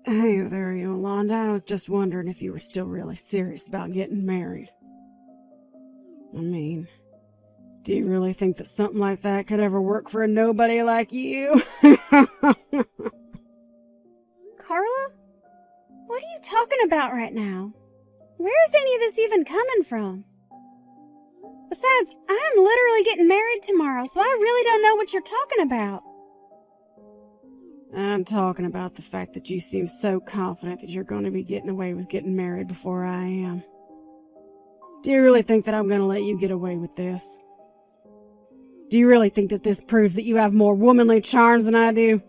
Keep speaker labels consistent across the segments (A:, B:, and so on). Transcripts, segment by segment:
A: Hey there, Yolanda. I was just wondering if you were still really serious about getting married. I mean, do you really think that something like that could ever work for a nobody like you?
B: Carla? What are you talking about right now? Where is any of this even coming from? Besides, I'm literally getting married tomorrow, so I really don't know what you're talking about.
A: I'm talking about the fact that you seem so confident that you're going to be getting away with getting married before I am. Do you really think that I'm going to let you get away with this? Do you really think that this proves that you have more womanly charms than I do?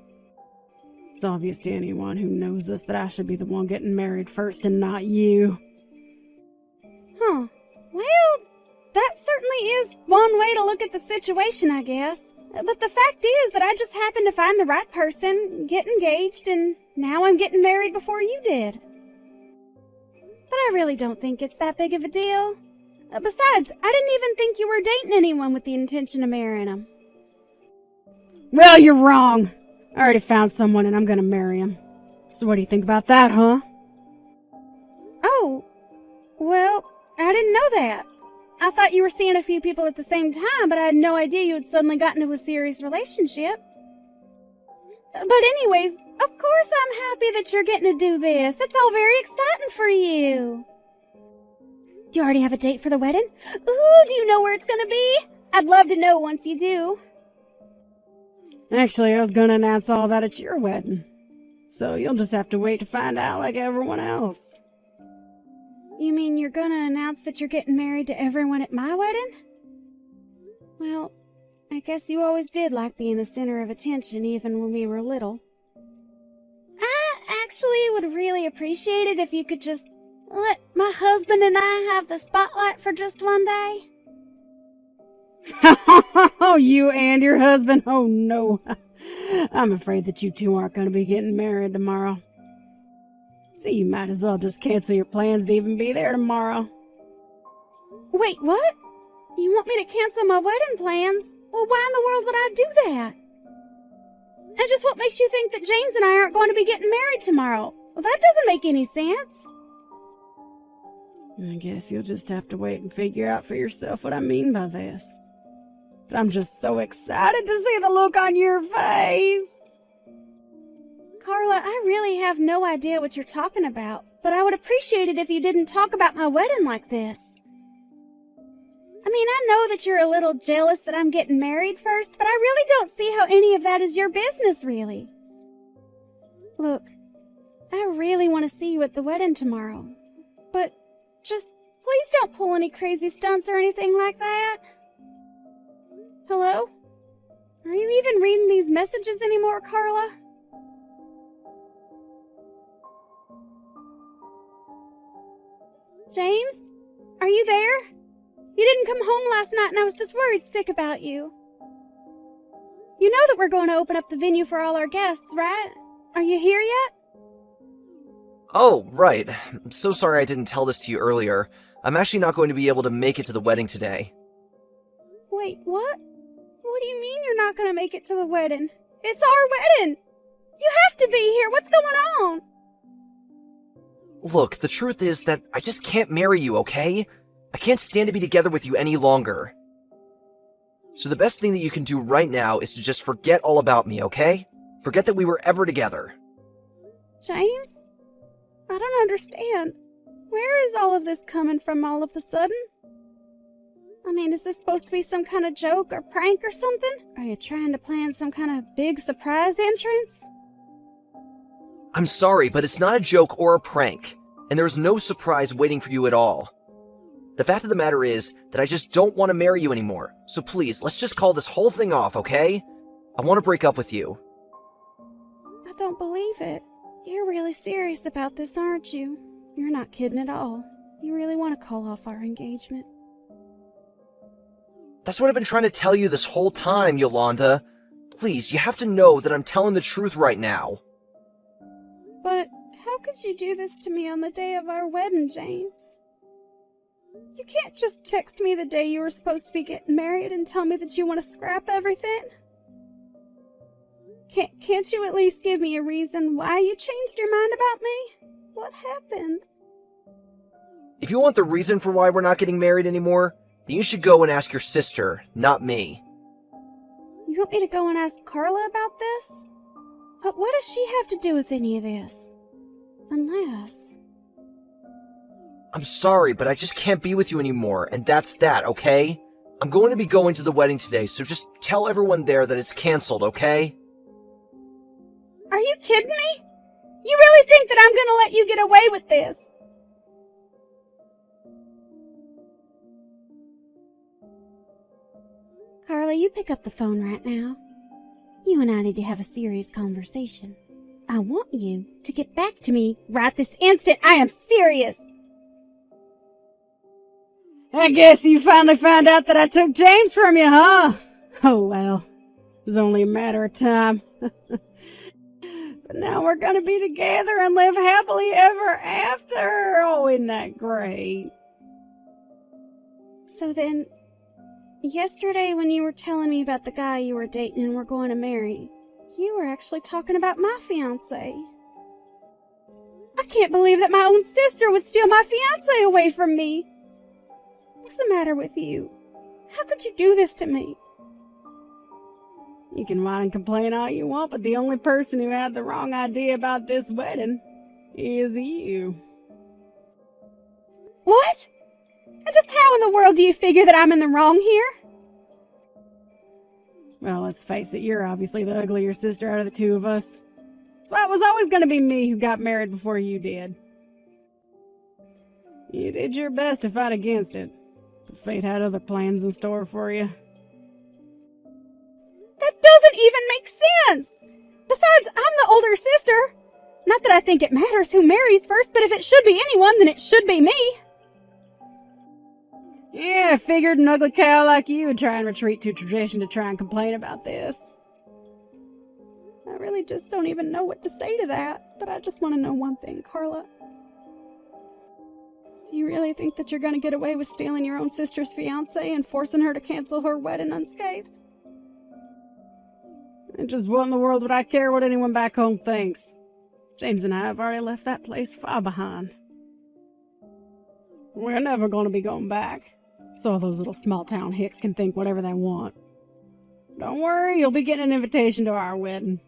A: It's obvious to anyone who knows us that I should be the one getting married first and not you.
B: Huh. Well, that certainly is one way to look at the situation, I guess. But the fact is that I just happened to find the right person, get engaged, and now I'm getting married before you did. But I really don't think it's that big of a deal. Besides, I didn't even think you were dating anyone with the intention of marrying him.
A: Well, you're wrong. I already found someone and I'm gonna marry him. So what do you think about that, huh?
B: Oh, well, I didn't know that. I thought you were seeing a few people at the same time, but I had no idea you had suddenly gotten into a serious relationship. But anyways, of course I'm happy that you're getting to do this. That's all very exciting for you. Do you already have a date for the wedding? Ooh, do you know where it's gonna be? I'd love to know once you do.
A: Actually, I was gonna announce all that at your wedding. So you'll just have to wait to find out like everyone else.
B: You mean you're gonna announce that you're getting married to everyone at my wedding? Well, I guess you always did like being the center of attention even when we were little. I actually would really appreciate it if you could just let my husband and I have the spotlight for just one day.
A: Oh, you and your husband? Oh, no. I'm afraid that you two aren't going to be getting married tomorrow. So you might as well just cancel your plans to even be there tomorrow.
B: Wait, what? You want me to cancel my wedding plans? Well, why in the world would I do that? And just what makes you think that James and I aren't going to be getting married tomorrow? Well, that doesn't make any sense.
A: I guess you'll just have to wait and figure out for yourself what I mean by this. But I'm just so excited to see the look on your face.
B: Carla, I really have no idea what you're talking about, but I would appreciate it if you didn't talk about my wedding like this. I mean, I know that you're a little jealous that I'm getting married first, but I really don't see how any of that is your business, really. Look, I really want to see you at the wedding tomorrow, but just please don't pull any crazy stunts or anything like that. Hello? Are you even reading these messages anymore, Carla? James? Are you there? You didn't come home last night and I was just worried sick about you. You know that we're going to open up the venue for all our guests, right? Are you here yet?
C: Oh, right. I'm so sorry I didn't tell this to you earlier. I'm actually not going to be able to make it to the wedding today.
B: Wait, what? What do you mean you're not going to make it to the wedding? It's our wedding! You have to be here! What's going on?
C: Look, the truth is that I just can't marry you, okay? I can't stand to be together with you any longer. So the best thing that you can do right now is to just forget all about me, okay? Forget that we were ever together.
B: James? I don't understand. Where is all of this coming from all of a sudden? I mean, is this supposed to be some kind of joke or prank or something? Are you trying to plan some kind of big surprise entrance?
C: I'm sorry, but it's not a joke or a prank, and there's no surprise waiting for you at all. The fact of the matter is that I just don't want to marry you anymore, so please, let's just call this whole thing off, okay? I want to break up with you.
B: I don't believe it. You're really serious about this, aren't you? You're not kidding at all. You really want to call off our engagement.
C: That's what I've been trying to tell you this whole time, Yolanda. Please, you have to know that I'm telling the truth right now.
B: But how could you do this to me on the day of our wedding, James? You can't just text me the day you were supposed to be getting married and tell me that you want to scrap everything. Can't you at least give me a reason why you changed your mind about me? What happened?
C: If you want the reason for why we're not getting married anymore, then you should go and ask your sister, not me.
B: You want me to go and ask Carla about this? But what does she have to do with any of this? Unless...
C: I'm sorry, but I just can't be with you anymore, and that's that, okay? I'm going to be going to the wedding today, so just tell everyone there that it's canceled, okay?
B: Are you kidding me? You really think that I'm gonna let you get away with this? Carla, you pick up the phone right now. You and I need to have a serious conversation. I want you to get back to me right this instant. I am serious.
A: I guess you finally found out that I took James from you, huh? Oh well, it was only a matter of time. But now we're gonna be together and live happily ever after. Oh, isn't that great?
B: So then, yesterday when you were telling me about the guy you were dating and were going to marry, you were actually talking about my fiancé. I can't believe that my own sister would steal my fiancé away from me. What's the matter with you? How could you do this to me?
A: You can whine and complain all you want, but the only person who had the wrong idea about this wedding is you.
B: What? And just how in the world do you figure that I'm in the wrong here?
A: Well, let's face it, you're obviously the uglier sister out of the two of us. So it was always going to be me who got married before you did. You did your best to fight against it, but fate had other plans in store for you.
B: That doesn't even make sense! Besides, I'm the older sister. Not that I think it matters who marries first, but if it should be anyone, then it should be me.
A: Yeah, I figured an ugly cow like you would try and retreat to tradition to try and complain about this.
B: I really just don't even know what to say to that, but I just want to know one thing, Carla. Do you really think that you're going to get away with stealing your own sister's fiancé and forcing her to cancel her wedding unscathed?
A: And just what in the world would I care what anyone back home thinks? James and I have already left that place far behind. We're never going to be going back, so all those little small-town hicks can think whatever they want. Don't worry, you'll be getting an invitation to our wedding.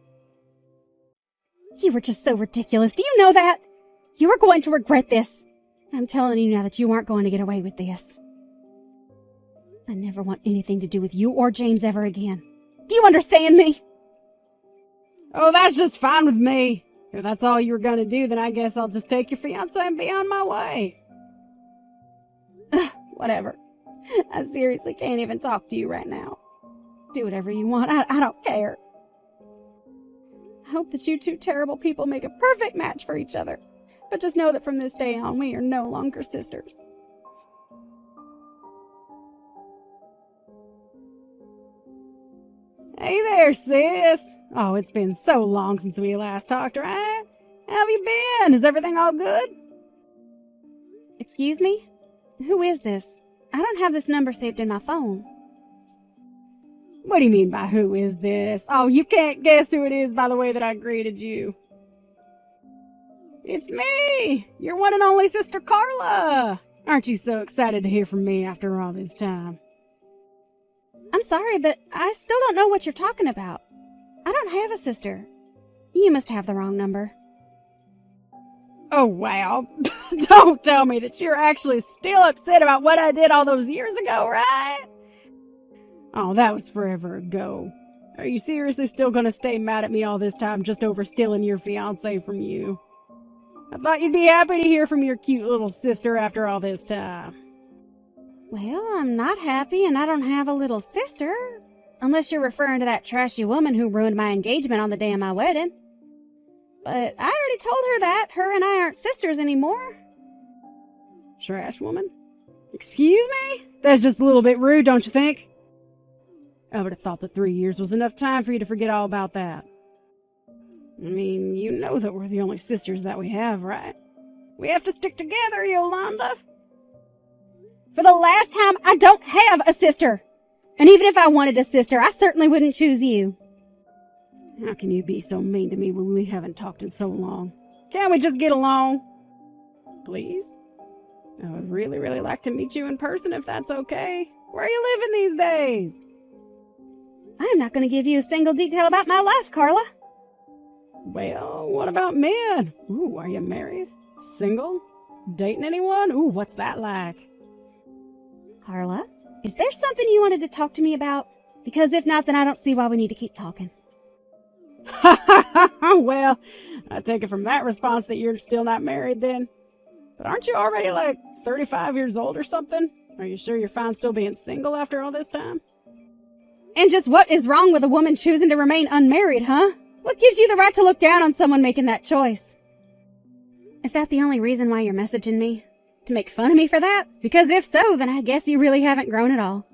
B: You were just so ridiculous. Do you know that? You are going to regret this. I'm telling you now that you aren't going to get away with this. I never want anything to do with you or James ever again. Do you understand me?
A: Oh, that's just fine with me. If that's all you were going to do, then I guess I'll just take your fiancé and be on my way.
B: Whatever. I seriously can't even talk to you right now. Do whatever you want. I don't care. I hope that you two terrible people make a perfect match for each other. But just know that from this day on, we are no longer sisters.
A: Hey there, sis. Oh, it's been so long since we last talked, right? How have you been? Is everything all good?
B: Excuse me? Who is this? I don't have this number saved in my phone.
A: What do you mean by who is this? Oh, you can't guess who it is by the way that I greeted you. It's me, your one and only sister Carla. Aren't you so excited to hear from me after all this time?
B: I'm sorry, but I still don't know what you're talking about. I don't have a sister. You must have the wrong number.
A: Oh, wow. Don't tell me that you're actually still upset about what I did all those years ago, right? Oh, that was forever ago. Are you seriously still gonna stay mad at me all this time just over stealing your fiancé from you? I thought you'd be happy to hear from your cute little sister after all this time.
B: Well, I'm not happy and I don't have a little sister. Unless you're referring to that trashy woman who ruined my engagement on the day of my wedding. But I already told her that. Her and I aren't sisters anymore.
A: Trash woman? Excuse me? That's just a little bit rude, don't you think? I would have thought that 3 years was enough time for you to forget all about that. I mean, you know that we're the only sisters that we have, right? We have to stick together, Yolanda.
B: For the last time, I don't have a sister. And even if I wanted a sister, I certainly wouldn't choose you.
A: How can you be so mean to me when we haven't talked in so long? Can't we just get along? Please? I would really, really like to meet you in person if that's okay. Where are you living these days?
B: I'm not going to give you a single detail about my life, Carla.
A: Well, what about men? Ooh, are you married? Single? Dating anyone? Ooh, what's that like?
B: Carla, is there something you wanted to talk to me about? Because if not, then I don't see why we need to keep talking.
A: Well, I take it from that response that you're still not married then. But aren't you already like 35 years old or something? Are you sure you're fine still being single after all this time?
B: And just what is wrong with a woman choosing to remain unmarried, huh? What gives you the right to look down on someone making that choice? Is that the only reason why you're messaging me? To make fun of me for that? Because if so, then I guess you really haven't grown at all.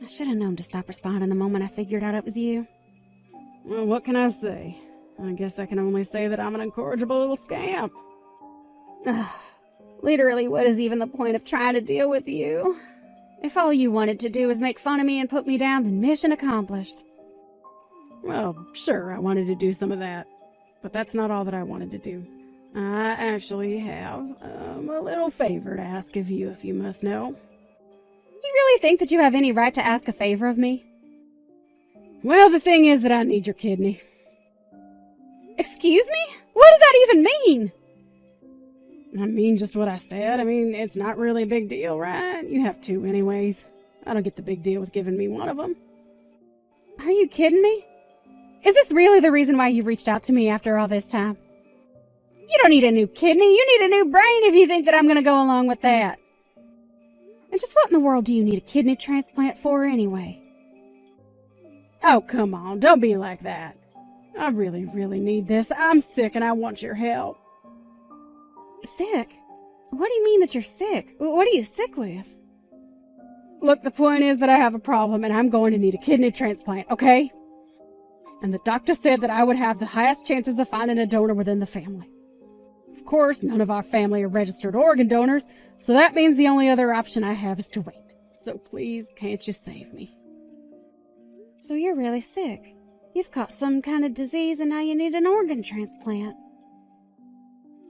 B: I should have known to stop responding the moment I figured out it was you.
A: Well, what can I say? I guess I can only say that I'm an incorrigible little scamp.
B: Ugh. Literally, what is even the point of trying to deal with you? If all you wanted to do was make fun of me and put me down, then mission accomplished.
A: Well, sure, I wanted to do some of that. But that's not all that I wanted to do. I actually have a little favor to ask of you, if you must know.
B: You really think that you have any right to ask a favor of me?
A: Well, the thing is that I need your kidney.
B: Excuse me? What does that even mean?
A: I mean just what I said. I mean, it's not really a big deal, right? You have two anyways. I don't get the big deal with giving me one of them.
B: Are you kidding me? Is this really the reason why you reached out to me after all this time? You don't need a new kidney. You need a new brain if you think that I'm going to go along with that. And just what in the world do you need a kidney transplant for anyway?
A: Oh, come on. Don't be like that. I really, really need this. I'm sick and I want your help.
B: Sick? What do you mean that you're sick? What are you sick with?
A: Look, the point is that I have a problem and I'm going to need a kidney transplant, okay? And the doctor said that I would have the highest chances of finding a donor within the family. Of course, none of our family are registered organ donors, so that means the only other option I have is to wait. So please, can't you save me?
B: So you're really sick. You've caught some kind of disease and now you need an organ transplant.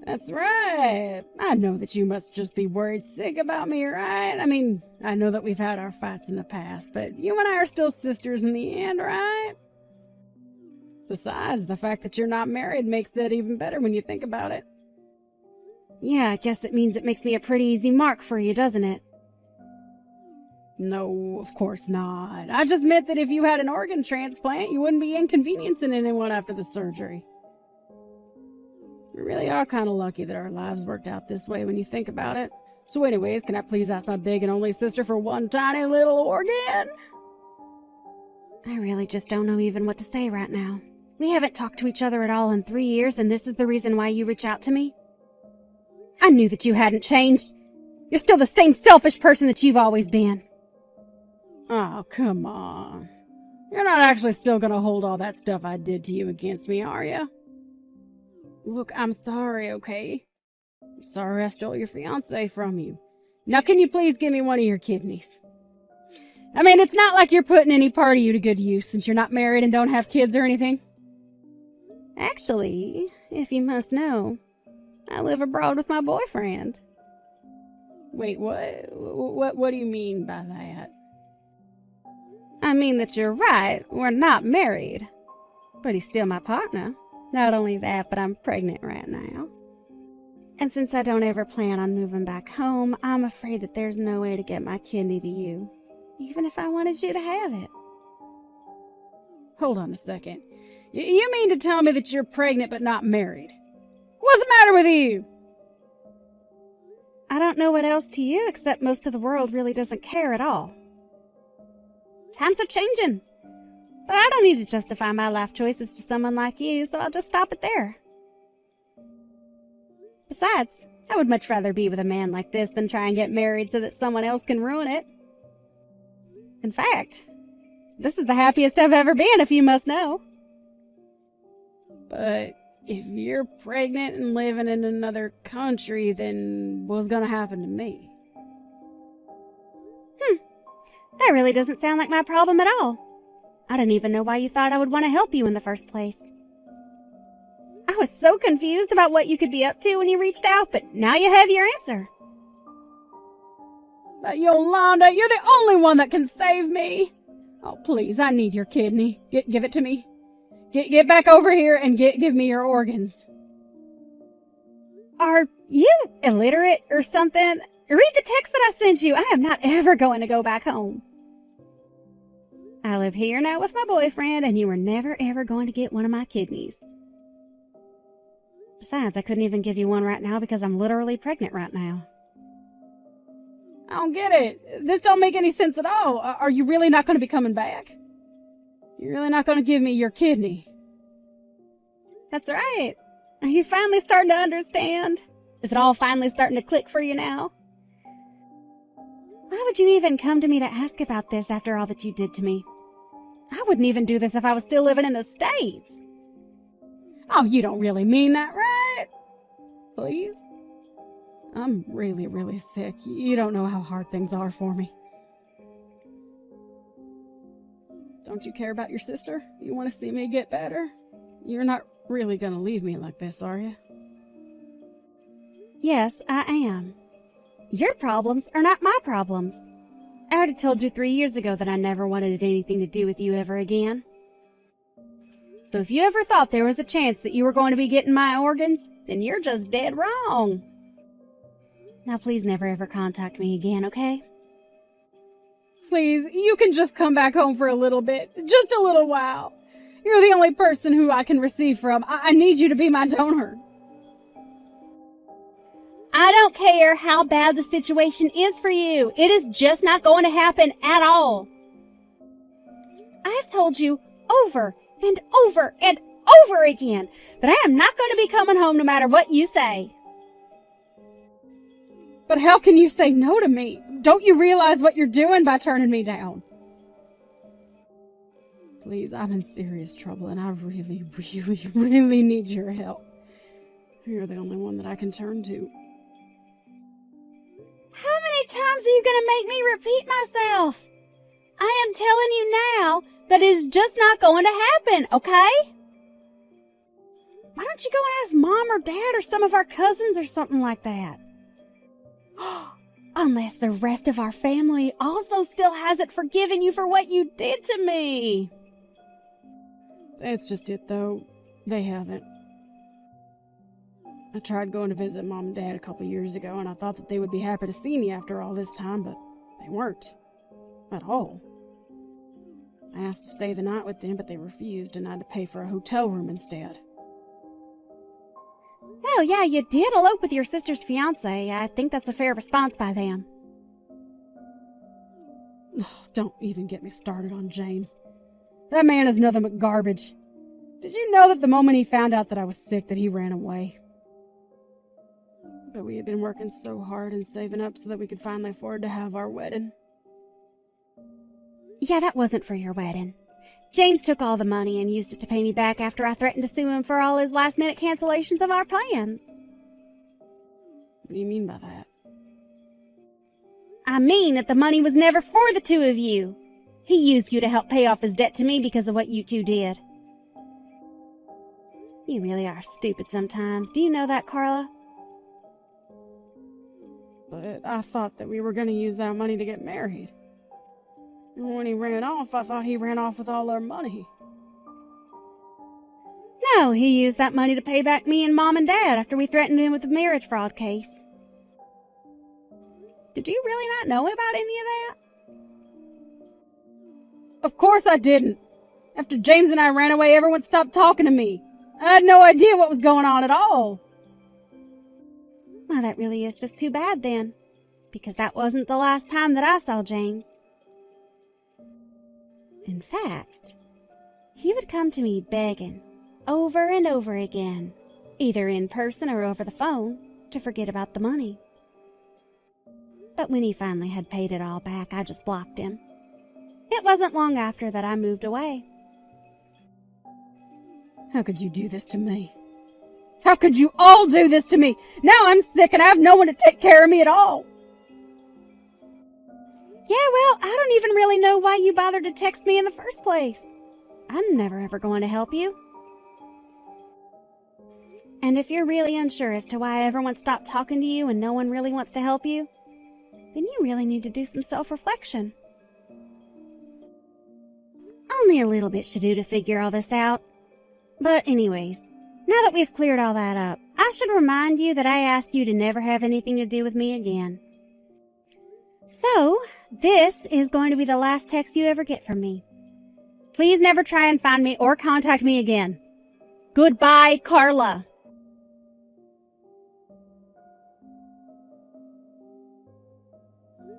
A: That's right. I know that you must just be worried sick about me, right? I mean, I know that we've had our fights in the past, but you and I are still sisters in the end, right? Besides, the fact that you're not married makes that even better when you think about it.
B: Yeah, I guess it means it makes me a pretty easy mark for you, doesn't it?
A: No, of course not. I just meant that if you had an organ transplant, you wouldn't be inconveniencing anyone after the surgery. We really are kind of lucky that our lives worked out this way when you think about it. So anyways, can I please ask my big and only sister for one tiny little organ?
B: I really just don't know even what to say right now. We haven't talked to each other at all in 3 years, and this is the reason why you reach out to me? I knew that you hadn't changed. You're still the same selfish person that you've always been.
A: Oh, come on. You're not actually still gonna hold all that stuff I did to you against me, are you? Look, I'm sorry, okay? I'm sorry I stole your fiancé from you. Now can you please give me one of your kidneys? I mean, it's not like you're putting any part of you to good use since you're not married and don't have kids or anything.
B: Actually, if you must know, I live abroad with my boyfriend.
A: Wait, what? What do you mean by that?
B: I mean that you're right, we're not married. But he's still my partner. Not only that, but I'm pregnant right now. And since I don't ever plan on moving back home, I'm afraid that there's no way to get my kidney to you, even if I wanted you to have it.
A: Hold on a second. You mean to tell me that you're pregnant but not married? What's the matter with you?
B: I don't know what else to you, except most of the world really doesn't care at all. Times are changing. But I don't need to justify my life choices to someone like you, so I'll just stop it there. Besides, I would much rather be with a man like this than try and get married so that someone else can ruin it. In fact, this is the happiest I've ever been, if you must know.
A: But if you're pregnant and living in another country, then what's gonna happen to me?
B: That really doesn't sound like my problem at all. I didn't even know why you thought I would want to help you in the first place. I was so confused about what you could be up to when you reached out, but now you have your answer.
A: Yolanda, you're the only one that can save me. Oh, please, I need your kidney. Give it to me. Get back over here and give me your organs.
B: Are you illiterate or something? Read the text that I sent you. I am not ever going to go back home. I live here now with my boyfriend, and you are never ever going to get one of my kidneys. Besides, I couldn't even give you one right now because I'm literally pregnant right now.
A: I don't get it. This don't make any sense at all. Are you really not going to be coming back? You're really not going to give me your kidney?
B: That's right. Are you finally starting to understand? Is it all finally starting to click for you now? Why would you even come to me to ask about this after all that you did to me? I wouldn't even do this if I was still living in the States.
A: Oh, you don't really mean that, right? Please? I'm really, really sick. You don't know how hard things are for me. Don't you care about your sister? You want to see me get better? You're not really going to leave me like this, are you?
B: Yes, I am. Your problems are not my problems. I already told you 3 years ago that I never wanted anything to do with you ever again. So if you ever thought there was a chance that you were going to be getting my organs, then you're just dead wrong. Now please never ever contact me again, okay?
A: Please, you can just come back home for a little bit. Just a little while. You're the only person who I can receive from. I need you to be my donor.
B: I don't care how bad the situation is for you. It is just not going to happen at all. I've told you over and over and over again that I am not going to be coming home no matter what you say.
A: But how can you say no to me? Don't you realize what you're doing by turning me down? Please, I'm in serious trouble and I really, really, really need your help. You're the only one that I can turn to.
B: How many times are you going to make me repeat myself? I am telling you now that it is just not going to happen, okay? Why don't you go and ask Mom or Dad or some of our cousins or something like that? Unless the rest of our family also still hasn't forgiven you for what you did to me.
A: That's just it, though. They haven't. I tried going to visit Mom and Dad a couple years ago, and I thought that they would be happy to see me after all this time, but they weren't. At all. I asked to stay the night with them, but they refused, and I had to pay for a hotel room instead.
B: Well, yeah, you did elope with your sister's fiancé. I think that's a fair response by them.
A: Oh, don't even get me started on James. That man is nothing but garbage. Did you know that the moment he found out that I was sick that he ran away? But we had been working so hard and saving up so that we could finally afford to have our wedding.
B: Yeah, that wasn't for your wedding. James took all the money and used it to pay me back after I threatened to sue him for all his last-minute cancellations of our plans.
A: What do you mean by that?
B: I mean that the money was never for the two of you. He used you to help pay off his debt to me because of what you two did. You really are stupid sometimes. Do you know that, Carla?
A: But I thought that we were going to use that money to get married. And when he ran off, I thought he ran off with all our money.
B: No, he used that money to pay back me and Mom and Dad after we threatened him with a marriage fraud case. Did you really not know about any of that?
A: Of course I didn't. After James and I ran away, everyone stopped talking to me. I had no idea what was going on at all.
B: Well, that really is just too bad then, because that wasn't the last time that I saw James. In fact, he would come to me begging over and over again, either in person or over the phone, to forget about the money. But when he finally had paid it all back, I just blocked him. It wasn't long after that I moved away.
A: How could you do this to me? How could you all do this to me? Now I'm sick and I have no one to take care of me at all.
B: Yeah, well, I don't even really know why you bothered to text me in the first place. I'm never ever going to help you. And if you're really unsure as to why everyone stopped talking to you and no one really wants to help you, then you really need to do some self-reflection. Only a little bit to do to figure all this out. But anyways, now that we've cleared all that up, I should remind you that I asked you to never have anything to do with me again. So, this is going to be the last text you ever get from me. Please never try and find me or contact me again. Goodbye, Carla.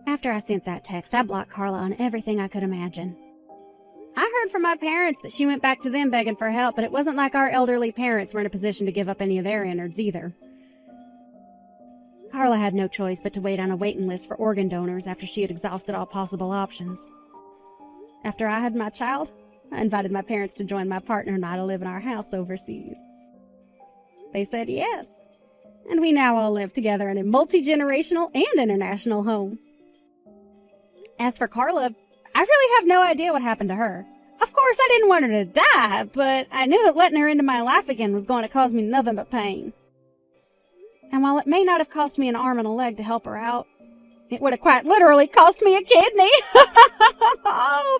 B: After I sent that text, I blocked Carla on everything I could imagine. I heard from my parents that she went back to them begging for help, but it wasn't like our elderly parents were in a position to give up any of their innards either. Carla had no choice but to wait on a waiting list for organ donors after she had exhausted all possible options. After I had my child, I invited my parents to join my partner and I to live in our house overseas. They said yes, and we now all live together in a multi-generational and international home. As for Carla, I really have no idea what happened to her. Of course, I didn't want her to die, but I knew that letting her into my life again was going to cause me nothing but pain. And while it may not have cost me an arm and a leg to help her out, it would have quite literally cost me a kidney. Oh,